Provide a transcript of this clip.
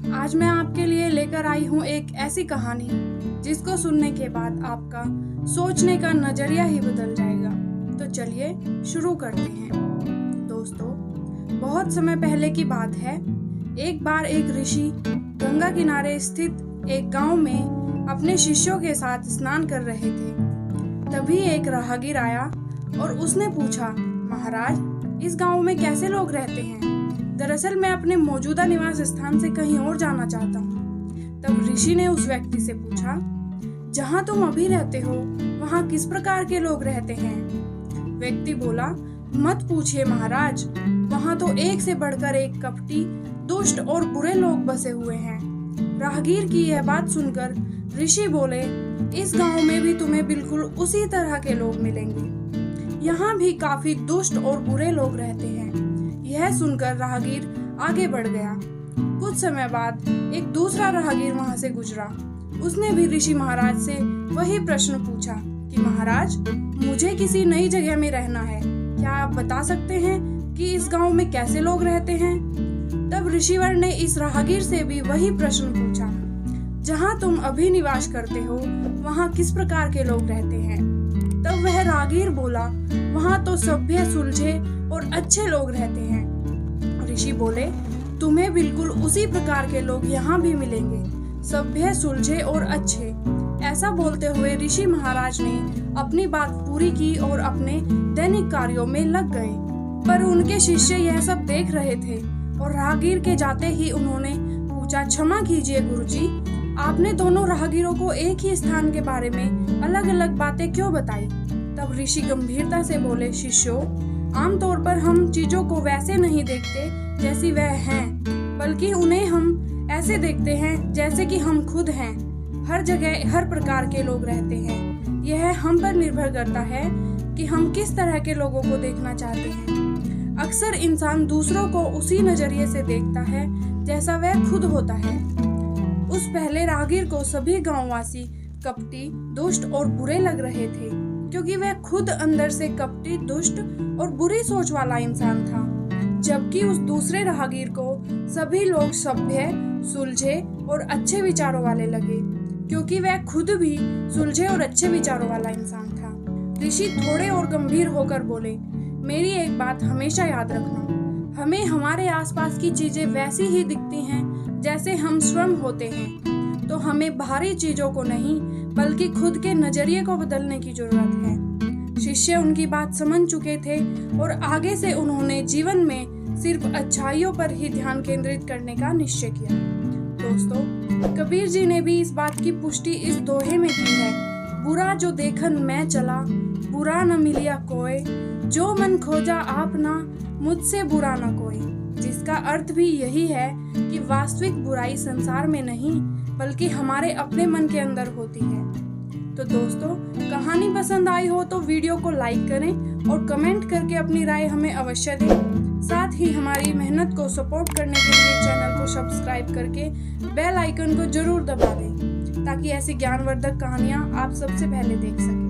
आज मैं आपके लिए लेकर आई हूँ एक ऐसी कहानी जिसको सुनने के बाद आपका सोचने का नजरिया ही बदल जाएगा। तो चलिए शुरू करते हैं। दोस्तों, बहुत समय पहले की बात है। एक बार एक ऋषि गंगा किनारे स्थित एक गांव में अपने शिष्यों के साथ स्नान कर रहे थे। तभी एक राहगीर आया और उसने पूछा, महाराज, इस गांव में कैसे लोग रहते हैं? दरअसल मैं अपने मौजूदा निवास स्थान से कहीं और जाना चाहता हूँ। तब ऋषि ने उस व्यक्ति से पूछा, जहाँ तुम अभी रहते हो वहाँ किस प्रकार के लोग रहते हैं? व्यक्ति बोला, मत पूछिए महाराज, वहाँ तो एक से बढ़कर एक कपटी, दुष्ट और बुरे लोग बसे हुए हैं। राहगीर की यह बात सुनकर ऋषि बोले, इस गांव में भी तुम्हें बिल्कुल उसी तरह के लोग मिलेंगे। यहाँ भी काफी दुष्ट और बुरे लोग रहते हैं। यह सुनकर राहगीर आगे बढ़ गया। कुछ समय बाद एक दूसरा राहगीर वहां से गुजरा। उसने भी ऋषि महाराज से वही प्रश्न पूछा कि महाराज, मुझे किसी नई जगह में रहना है, क्या आप बता सकते हैं कि इस गांव में कैसे लोग रहते हैं? तब ऋषिवर ने इस राहगीर से भी वही प्रश्न पूछा, जहां तुम अभी निवास करते हो वहां किस प्रकार के लोग रहते हैं? तब वह राहगीर बोला, वहां तो सभ्य, सुलझे और अच्छे लोग रहते हैं। ऋषि बोले, तुम्हें बिल्कुल उसी प्रकार के लोग यहाँ भी मिलेंगे, सभ्य, सुलझे और अच्छे। ऐसा बोलते हुए ऋषि महाराज ने अपनी बात पूरी की और अपने दैनिक कार्यों में लग गए। पर उनके शिष्य यह सब देख रहे थे और राहगीर के जाते ही उन्होंने पूछा, क्षमा कीजिए गुरुजी, आपने दोनों राहगीरों को एक ही स्थान के बारे में अलग अलग बातें क्यों बताई? तब ऋषि गंभीरता से बोले, शिष्यों, आमतौर पर हम चीजों को वैसे नहीं देखते जैसी वह हैं, बल्कि उन्हें हम ऐसे देखते हैं जैसे कि हम खुद हैं। हर जगह हर प्रकार के लोग रहते हैं। यह हम पर निर्भर करता है कि हम किस तरह के लोगों को देखना चाहते हैं। अक्सर इंसान दूसरों को उसी नजरिए से देखता है जैसा वह खुद होता है। उस पहले राहगीर को सभी गांववासी कपटी, दुष्ट और बुरे लग रहे थे, क्योंकि वह खुद अंदर से कपटी, दुष्ट और बुरी सोच वाला इंसान था। जबकि उस दूसरे राहगीर को सभी लोग सभ्य, सुलझे और अच्छे विचारों वाले लगे, क्योंकि वह खुद भी सुलझे और अच्छे विचारों वाला इंसान था। ऋषि थोड़े और गंभीर होकर बोले, मेरी एक बात हमेशा याद रखना, हमें हमारे आसपास की चीजें वैसी ही दिखती हैं जैसे हम स्वयं होते हैं। तो हमें बाहरी चीजों को नहीं, बल्कि खुद के नजरिए को बदलने की जरूरत है। शिष्य उनकी बात समझ चुके थे और आगे से उन्होंने जीवन में सिर्फ अच्छाइयों पर ही ध्यान केंद्रित करने का निश्चय किया। दोस्तों, कबीर जी ने भी इस बात की पुष्टि इस दोहे में की है, बुरा जो देखन मैं चला, बुरा न मिलिया कोय, जो मन खोजा आपना, मुझसे बुरा न कोई। जिसका अर्थ भी यही है कि वास्तविक बुराई संसार में नहीं, बल्कि हमारे अपने मन के अंदर होती है। तो दोस्तों, कहानी पसंद आई हो तो वीडियो को लाइक करें और कमेंट करके अपनी राय हमें अवश्य दें। साथ ही हमारी मेहनत को सपोर्ट करने के लिए चैनल को सब्सक्राइब करके बेल आइकन को जरूर दबा दें, ताकि ऐसी ज्ञानवर्धक कहानियाँ आप सबसे पहले देख सकें।